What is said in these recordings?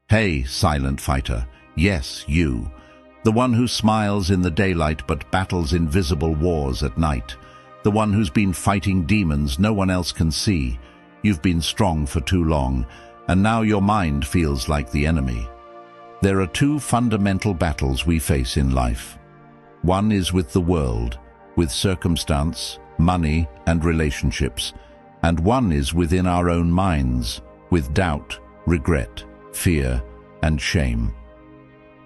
Hey, silent fighter. Yes, you. The one who smiles in the daylight but battles invisible wars at night. The one who's been fighting demons no one else can see. You've been strong for too long, and now your mind feels like the enemy. There are two fundamental battles we face in life. One is with the world, with circumstance, money, and relationships. And one is within our own minds, with doubt, regret, fear, and shame.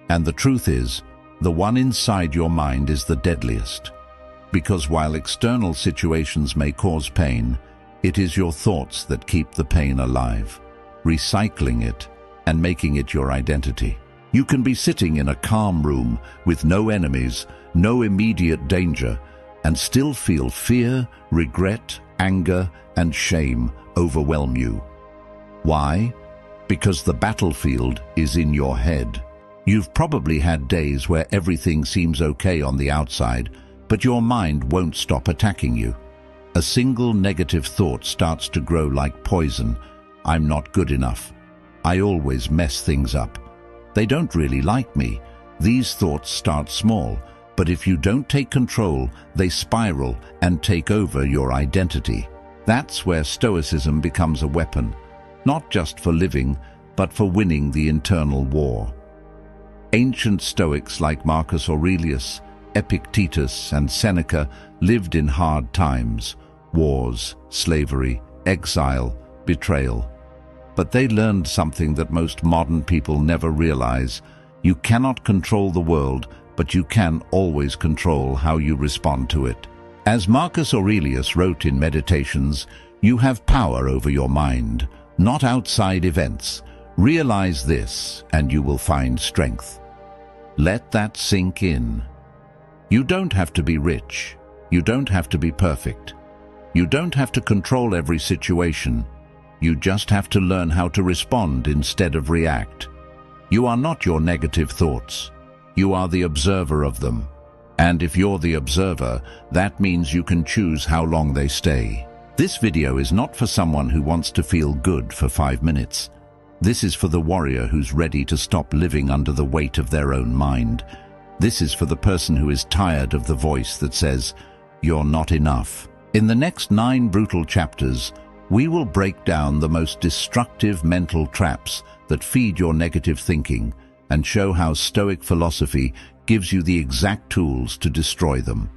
And the truth is, the one inside your mind is the deadliest. Because while external situations may cause pain, it is your thoughts that keep the pain alive, recycling it and making it your identity. You can be sitting in a calm room with no enemies, no immediate danger, and still feel fear, regret, anger, and shame overwhelm you. Why? Because the battlefield is in your head. You've probably had days where everything seems okay on the outside, but your mind won't stop attacking you. A single negative thought starts to grow like poison. I'm not good enough. I always mess things up. They don't really like me. These thoughts start small, but if you don't take control, they spiral and take over your identity. That's where Stoicism becomes a weapon, not just for living, but for winning the internal war. Ancient Stoics like Marcus Aurelius, Epictetus, and Seneca lived in hard times: wars, slavery, exile, betrayal. But they learned something that most modern people never realize. You cannot control the world, but you can always control how you respond to it. As Marcus Aurelius wrote in Meditations, you have power over your mind, not outside events. Realize this, and you will find strength. Let that sink in. You don't have to be rich. You don't have to be perfect. You don't have to control every situation. You just have to learn how to respond instead of react. You are not your negative thoughts. You are the observer of them. And if you're the observer, that means you can choose how long they stay. This video is not for someone who wants to feel good for 5 minutes. This is for the warrior who's ready to stop living under the weight of their own mind. This is for the person who is tired of the voice that says, "You're not enough." In the next 9 brutal chapters, we will break down the most destructive mental traps that feed your negative thinking and show how Stoic philosophy gives you the exact tools to destroy them.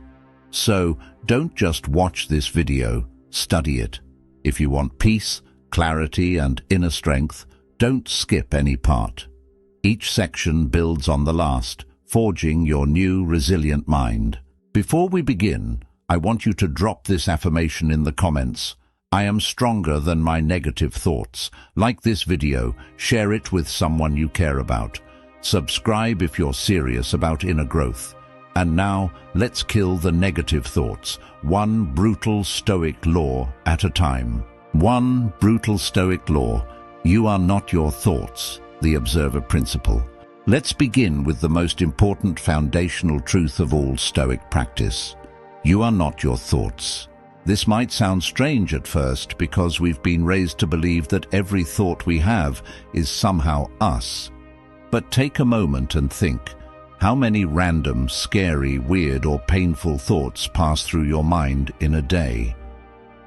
So, don't just watch this video, study it. If you want peace, clarity, and inner strength, don't skip any part. Each section builds on the last, forging your new resilient mind. Before we begin, I want you to drop this affirmation in the comments. I am stronger than my negative thoughts. Like this video, share it with someone you care about. Subscribe if you're serious about inner growth. And now, let's kill the negative thoughts, one brutal Stoic law at a time. One brutal Stoic law: you are not your thoughts, the observer principle. Let's begin with the most important foundational truth of all Stoic practice. You are not your thoughts. This might sound strange at first because we've been raised to believe that every thought we have is somehow us. But take a moment and think. How many random, scary, weird, or painful thoughts pass through your mind in a day?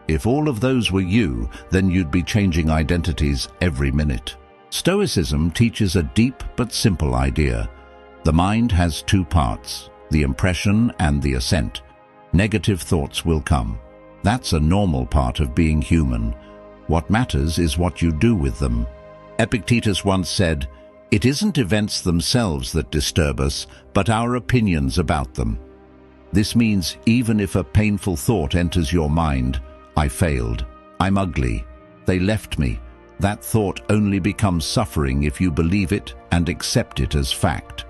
If all of those were you, then you'd be changing identities every minute. Stoicism teaches a deep but simple idea. The mind has 2 parts, the impression and the assent. Negative thoughts will come. That's a normal part of being human. What matters is what you do with them. Epictetus once said, "It isn't events themselves that disturb us, but our opinions about them." This means even if a painful thought enters your mind, "I failed," "I'm ugly," "they left me," that thought only becomes suffering if you believe it and accept it as fact.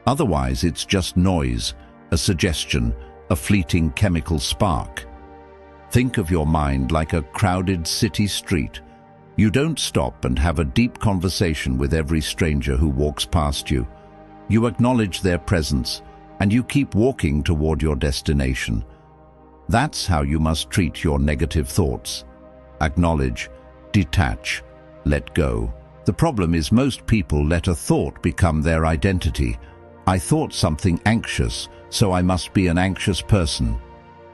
Otherwise, it's just noise, a suggestion, a fleeting chemical spark. Think of your mind like a crowded city street. You don't stop and have a deep conversation with every stranger who walks past you. You acknowledge their presence, and you keep walking toward your destination. That's how you must treat your negative thoughts. Acknowledge, detach, let go. The problem is most people let a thought become their identity. I thought something anxious, so I must be an anxious person.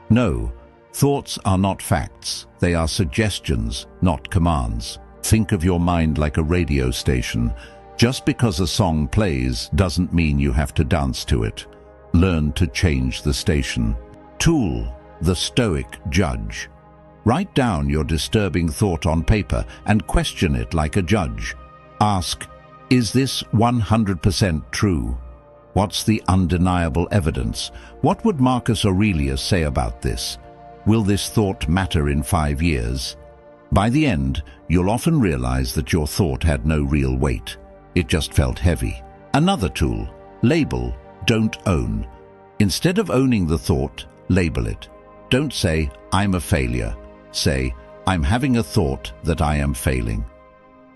No, thoughts are not facts. They are suggestions, not commands. Think of your mind like a radio station. Just because a song plays doesn't mean you have to dance to it. Learn to change the station. Tool, the Stoic judge. Write down your disturbing thought on paper and question it like a judge. Ask, is this 100% true? What's the undeniable evidence? What would Marcus Aurelius say about this? Will this thought matter in 5 years? By the end, you'll often realize that your thought had no real weight. It just felt heavy. Another tool, label, don't own. Instead of owning the thought, label it. Don't say, I'm a failure. Say, I'm having a thought that I am failing.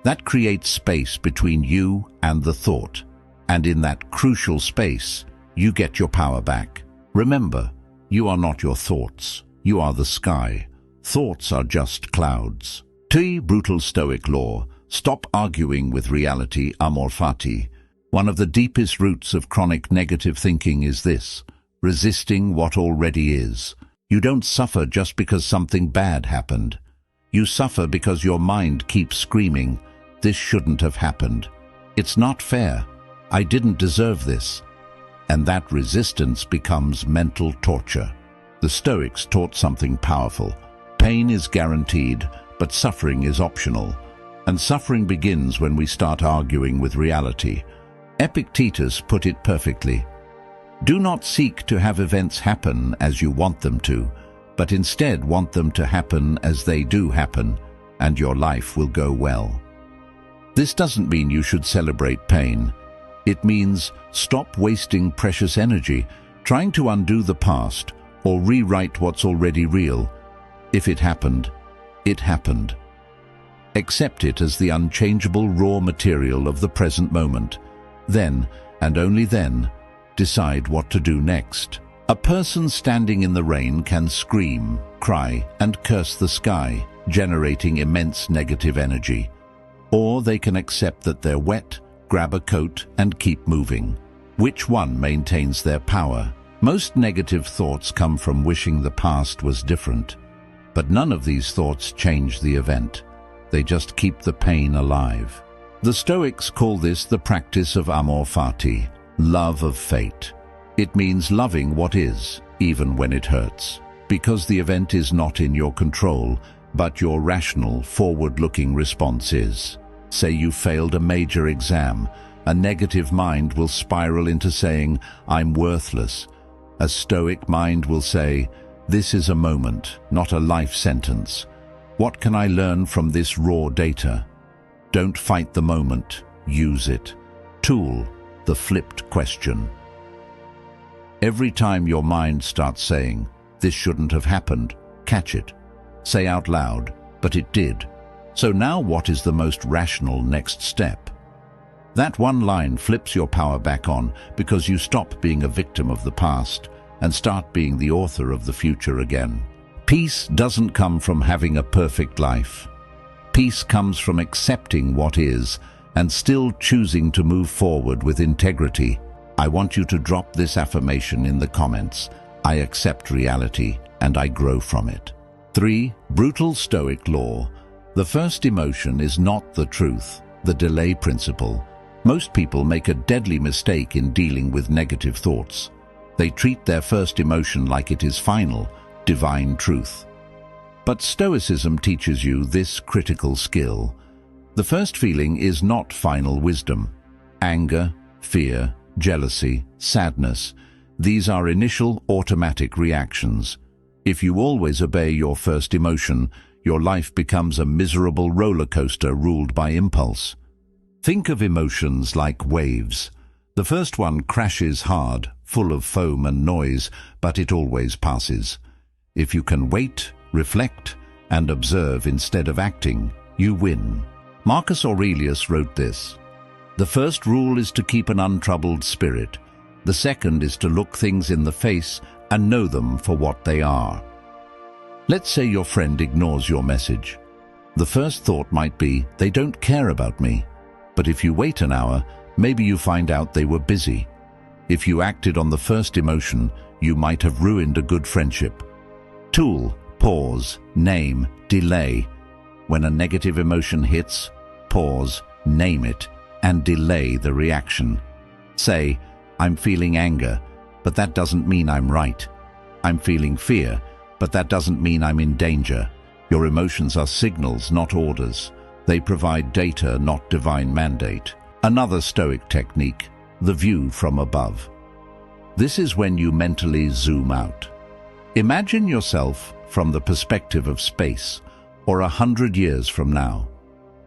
That creates space between you and the thought. And in that crucial space, you get your power back. Remember, you are not your thoughts. You are the sky. Thoughts are just clouds. Brutal Stoic law. Stop arguing with reality, amor fati. One of the deepest roots of chronic negative thinking is this: resisting what already is. You don't suffer just because something bad happened. You suffer because your mind keeps screaming, this shouldn't have happened. It's not fair. I didn't deserve this. And that resistance becomes mental torture. The Stoics taught something powerful. Pain is guaranteed, but suffering is optional. And suffering begins when we start arguing with reality. Epictetus put it perfectly. Do not seek to have events happen as you want them to, but instead want them to happen as they do happen, and your life will go well. This doesn't mean you should celebrate pain. It means stop wasting precious energy trying to undo the past or rewrite what's already real. If it happened, it happened. Accept it as the unchangeable raw material of the present moment. Then, and only then, decide what to do next. A person standing in the rain can scream, cry, and curse the sky, generating immense negative energy. Or they can accept that they're wet, grab a coat, and keep moving. Which one maintains their power? Most negative thoughts come from wishing the past was different. But none of these thoughts change the event. They just keep the pain alive. The Stoics call this the practice of amor fati, love of fate. It means loving what is, even when it hurts, because the event is not in your control, but your rational, forward-looking response is. Say you failed a major exam, a negative mind will spiral into saying, I'm worthless. A Stoic mind will say, this is a moment, not a life sentence. What can I learn from this raw data? Don't fight the moment, use it. Tool, the flipped question. Every time your mind starts saying, this shouldn't have happened, catch it. Say out loud, but it did. So now what is the most rational next step? That one line flips your power back on because you stop being a victim of the past and start being the author of the future again. Peace doesn't come from having a perfect life. Peace comes from accepting what is and still choosing to move forward with integrity. I want you to drop this affirmation in the comments. I accept reality and I grow from it. 3. Brutal Stoic law. The first emotion is not the truth, the delay principle. Most people make a deadly mistake in dealing with negative thoughts. They treat their first emotion like it is final, divine truth. But Stoicism teaches you this critical skill. The first feeling is not final wisdom. Anger, fear, jealousy, sadness, these are initial automatic reactions. If you always obey your first emotion, your life becomes a miserable roller coaster ruled by impulse. Think of emotions like waves. The first one crashes hard, full of foam and noise, but it always passes. If you can wait, reflect, and observe instead of acting, you win. Marcus Aurelius wrote this: the first rule is to keep an untroubled spirit. The second is to look things in the face and know them for what they are. Let's say your friend ignores your message. The first thought might be, they don't care about me. But if you wait an hour, maybe you find out they were busy. If you acted on the first emotion, you might have ruined a good friendship. Tool: pause, name, delay. When a negative emotion hits, pause, name it, and delay the reaction. Say, I'm feeling anger, but that doesn't mean I'm right. I'm feeling fear, but that doesn't mean I'm in danger. Your emotions are signals, not orders. They provide data, not divine mandate. Another Stoic technique: the view from above. This is when you mentally zoom out. Imagine yourself from the perspective of space, or 100 years from now.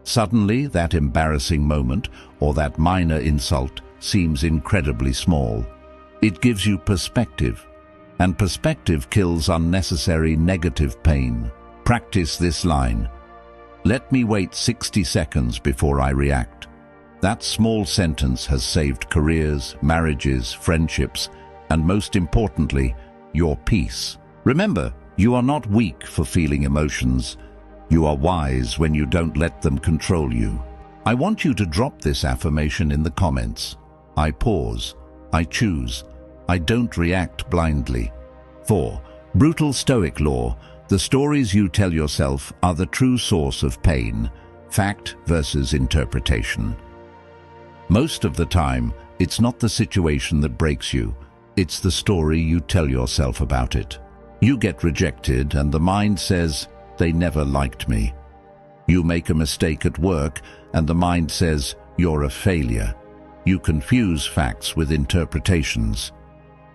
Suddenly, that embarrassing moment, or that minor insult, seems incredibly small. It gives you perspective, and perspective kills unnecessary negative pain. Practice this line: let me wait 60 seconds before I react. That small sentence has saved careers, marriages, friendships, and most importantly, your peace. Remember, you are not weak for feeling emotions. You are wise when you don't let them control you. I want you to drop this affirmation in the comments. I pause. I choose. I don't react blindly. 4. Brutal Stoic law. The stories you tell yourself are the true source of pain. Fact versus interpretation. Most of the time, it's not the situation that breaks you. It's the story you tell yourself about it. You get rejected and the mind says, they never liked me. You make a mistake at work and the mind says, you're a failure. You confuse facts with interpretations.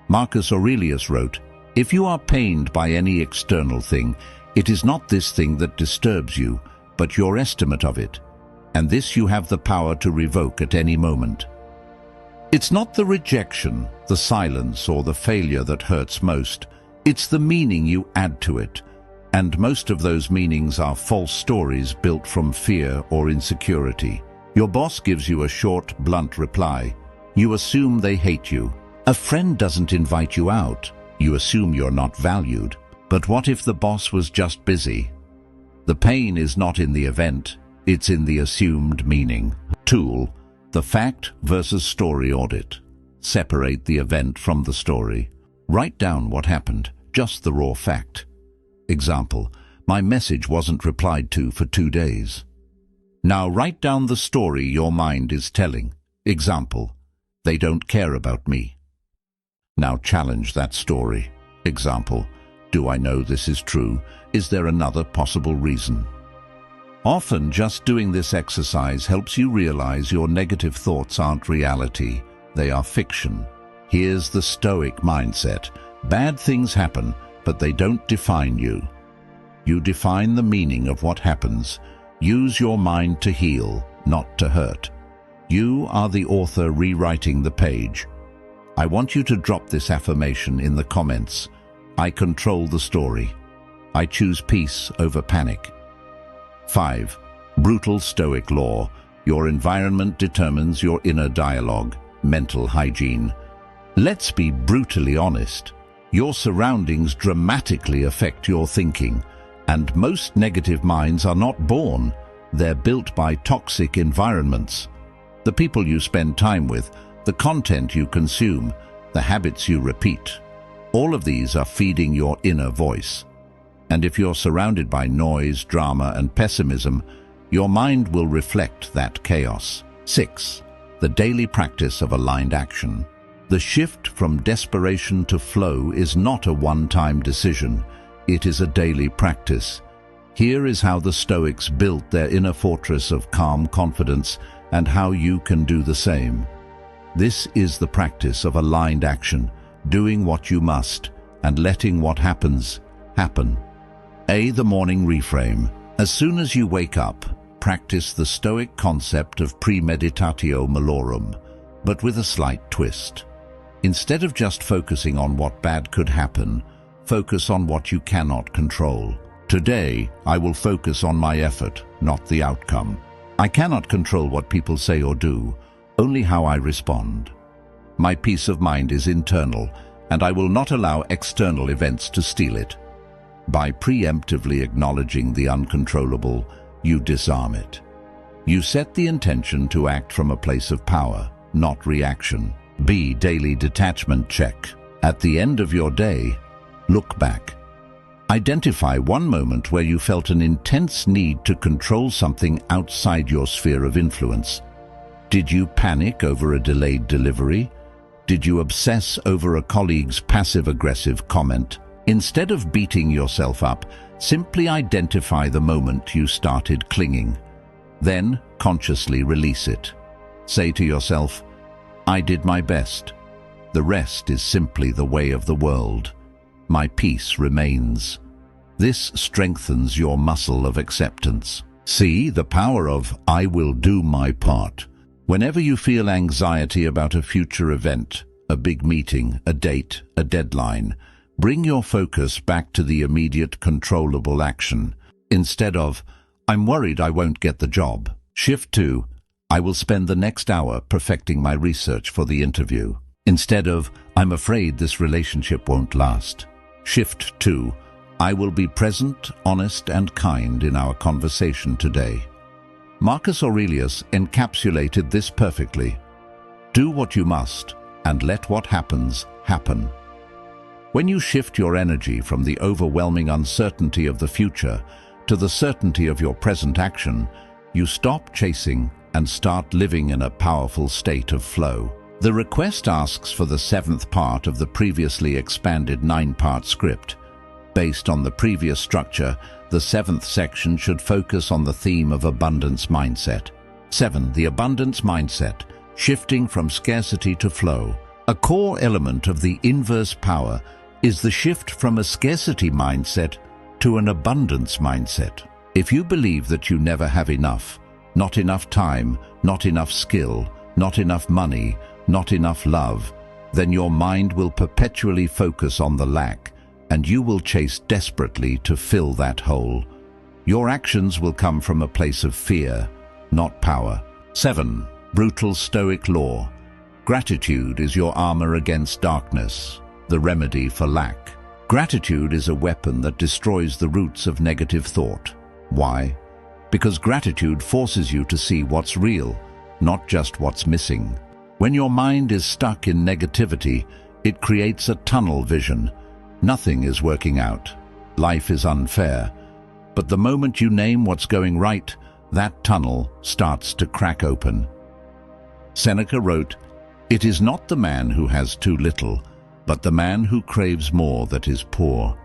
Marcus Aurelius wrote, if you are pained by any external thing, it is not this thing that disturbs you, but your estimate of it. And this you have the power to revoke at any moment. It's not the rejection, the silence, or the failure that hurts most. It's the meaning you add to it. And most of those meanings are false stories built from fear or insecurity. Your boss gives you a short, blunt reply. You assume they hate you. A friend doesn't invite you out. You assume you're not valued. But what if the boss was just busy? The pain is not in the event, it's in the assumed meaning. Tool: the fact versus story audit. Separate the event from the story. Write down what happened, just the raw fact. Example: my message wasn't replied to for 2 days. Now write down the story your mind is telling. Example: they don't care about me. Now challenge that story. Example: do I know this is true? Is there another possible reason? Often just doing this exercise helps you realize your negative thoughts aren't reality, they are fiction. Here's the Stoic mindset. Bad things happen, but they don't define you. You define the meaning of what happens. Use your mind to heal, not to hurt. You are the author rewriting the page. I want you to drop this affirmation in the comments. I control the story. I choose peace over panic. 5. Brutal Stoic law. Your environment determines your inner dialogue, mental hygiene. Let's be brutally honest. Your surroundings dramatically affect your thinking, and most negative minds are not born. They're built by toxic environments. The people you spend time with, the content you consume, the habits you repeat. All of these are feeding your inner voice. And if you're surrounded by noise, drama, and pessimism, your mind will reflect that chaos. 6. The daily practice of aligned action. The shift from desperation to flow is not a one-time decision. It is a daily practice. Here is how the Stoics built their inner fortress of calm confidence and how you can do the same. This is the practice of aligned action, doing what you must and letting what happens, happen. The morning reframe. As soon as you wake up, practice the Stoic concept of premeditatio malorum, but with a slight twist. Instead of just focusing on what bad could happen, focus on what you cannot control. Today, I will focus on my effort, not the outcome. I cannot control what people say or do, only how I respond. My peace of mind is internal, and I will not allow external events to steal it. By preemptively acknowledging the uncontrollable, you disarm it. You set the intention to act from a place of power, not reaction. B. Daily detachment check. At the end of your day, look back. Identify one moment where you felt an intense need to control something outside your sphere of influence. Did you panic over a delayed delivery? Did you obsess over a colleague's passive-aggressive comment? Instead of beating yourself up, simply identify the moment you started clinging. Then consciously release it. Say to yourself, I did my best. The rest is simply the way of the world. My peace remains. This strengthens your muscle of acceptance. See the power of I will do my part. Whenever you feel anxiety about a future event, a big meeting, a date, a deadline, bring your focus back to the immediate controllable action. Instead of, I'm worried I won't get the job, shift to, I will spend the next hour perfecting my research for the interview. Instead of, I'm afraid this relationship won't last, shift to, I will be present, honest, and kind in our conversation today. Marcus Aurelius encapsulated this perfectly. Do what you must, and let what happens, happen. When you shift your energy from the overwhelming uncertainty of the future to the certainty of your present action, you stop chasing and start living in a powerful state of flow. The request asks for the 7th part of the previously expanded 9-part script. Based on the previous structure, the 7th section should focus on the theme of abundance mindset. 7. The abundance mindset, shifting from scarcity to flow. A core element of the inverse power is the shift from a scarcity mindset to an abundance mindset. If you believe that you never have enough, not enough time, not enough skill, not enough money, not enough love, then your mind will perpetually focus on the lack, and you will chase desperately to fill that hole. Your actions will come from a place of fear, not power. 7. Brutal Stoic Law. Gratitude is your armor against darkness, the remedy for lack. Gratitude is a weapon that destroys the roots of negative thought. Why? Because gratitude forces you to see what's real, not just what's missing. When your mind is stuck in negativity, it creates a tunnel vision. Nothing is working out. Life is unfair. But the moment you name what's going right, that tunnel starts to crack open. Seneca wrote, "It is not the man who has too little, but the man who craves more that is poor."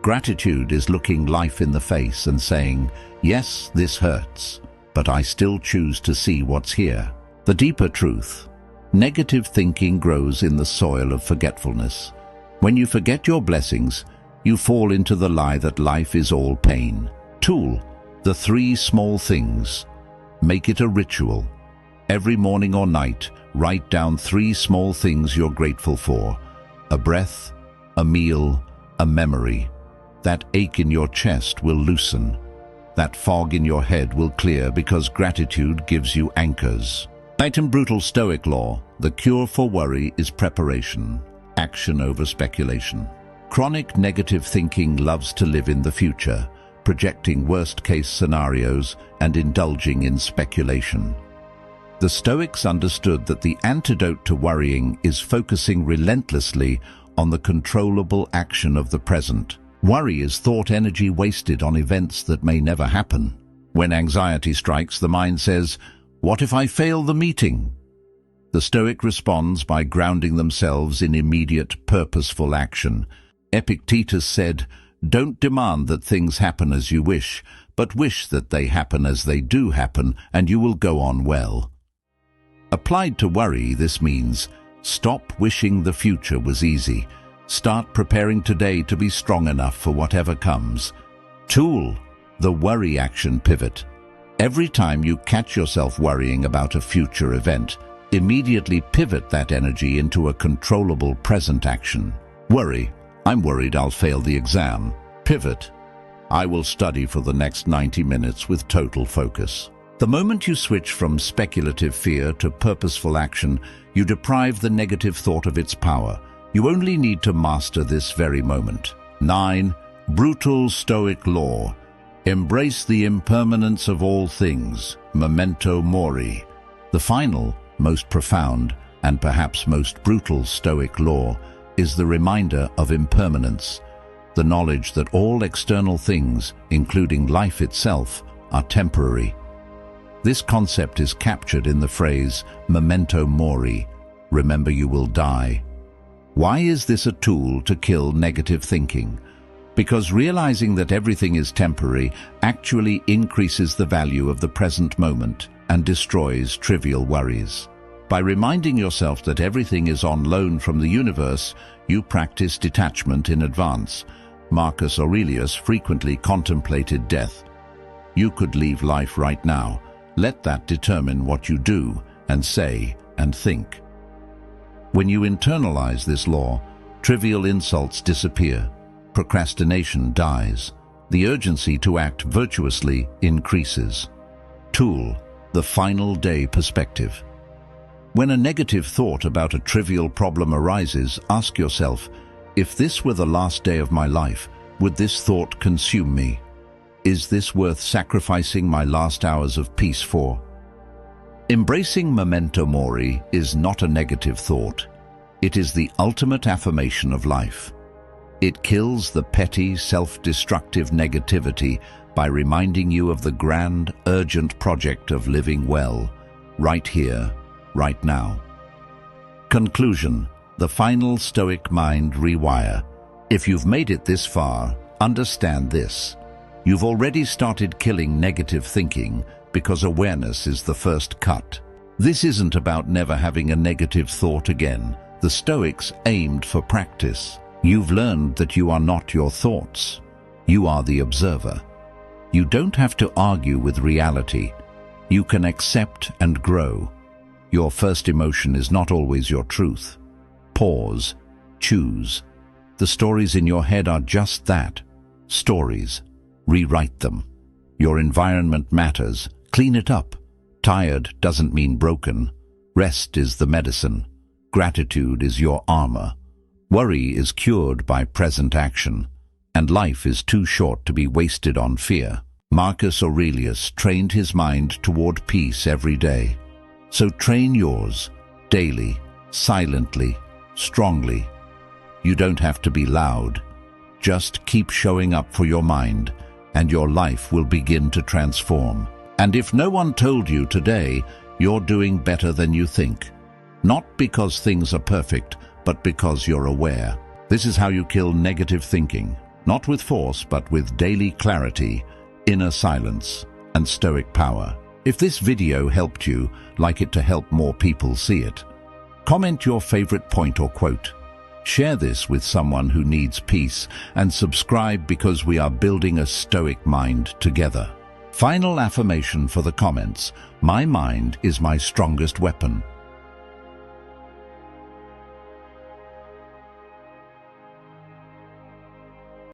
Gratitude is looking life in the face and saying, yes, this hurts, but I still choose to see what's here. The deeper truth. Negative thinking grows in the soil of forgetfulness. When you forget your blessings, you fall into the lie that life is all pain. Tool, the 3 small things. Make it a ritual. Every morning or night, write down 3 small things you're grateful for. A breath, a meal, a memory. That ache in your chest will loosen. That fog in your head will clear because gratitude gives you anchors. Item Brutal Stoic Law. The cure for worry is preparation. Action over speculation. Chronic negative thinking loves to live in the future, projecting worst-case scenarios and indulging in speculation. The Stoics understood that the antidote to worrying is focusing relentlessly on the controllable action of the present. Worry is thought energy wasted on events that may never happen. When anxiety strikes, the mind says, "What if I fail the meeting?" The Stoic responds by grounding themselves in immediate, purposeful action. Epictetus said, "Don't demand that things happen as you wish, but wish that they happen as they do happen, and you will go on well." Applied to worry, this means, stop wishing the future was easy. Start preparing today to be strong enough for whatever comes. Tool, the worry action pivot. Every time you catch yourself worrying about a future event, immediately pivot that energy into a controllable present action. Worry, I'm worried I'll fail the exam. Pivot, I will study for the next 90 minutes with total focus. The moment you switch from speculative fear to purposeful action, you deprive the negative thought of its power. You only need to master this very moment. 9. Brutal Stoic Law. Embrace the impermanence of all things, memento mori. The final, most profound, and perhaps most brutal Stoic law is the reminder of impermanence, the knowledge that all external things, including life itself, are temporary. This concept is captured in the phrase memento mori, remember you will die. Why is this a tool to kill negative thinking? Because realizing that everything is temporary actually increases the value of the present moment and destroys trivial worries. By reminding yourself that everything is on loan from the universe, you practice detachment in advance. Marcus Aurelius frequently contemplated death. You could leave life right now. Let that determine what you do and say and think. When you internalize this law, trivial insults disappear. Procrastination dies. The urgency to act virtuously increases. Tool: the final day perspective. When a negative thought about a trivial problem arises, ask yourself, if this were the last day of my life, would this thought consume me? Is this worth sacrificing my last hours of peace for? Embracing memento mori is not a negative thought. It is the ultimate affirmation of life. It kills the petty, self-destructive negativity by reminding you of the grand, urgent project of living well, right here, right now. Conclusion: the final Stoic mind rewire. If you've made it this far, understand this. You've already started killing negative thinking because awareness is the first cut. This isn't about never having a negative thought again. The Stoics aimed for practice. You've learned that you are not your thoughts. You are the observer. You don't have to argue with reality. You can accept and grow. Your first emotion is not always your truth. Pause. Choose. The stories in your head are just that. Stories. Rewrite them. Your environment matters. Clean it up. Tired doesn't mean broken. Rest is the medicine. Gratitude is your armor. Worry is cured by present action, and life is too short to be wasted on fear. Marcus Aurelius trained his mind toward peace every day. So train yours, daily, silently, strongly. You don't have to be loud. Just keep showing up for your mind, and your life will begin to transform. And if no one told you today, you're doing better than you think. Not because things are perfect, but because you're aware. This is how you kill negative thinking, not with force, but with daily clarity, inner silence, and Stoic power. If this video helped you, like it to help more people see it. Comment your favorite point or quote. Share this with someone who needs peace, and subscribe because we are building a Stoic mind together. Final affirmation for the comments: my mind is my strongest weapon.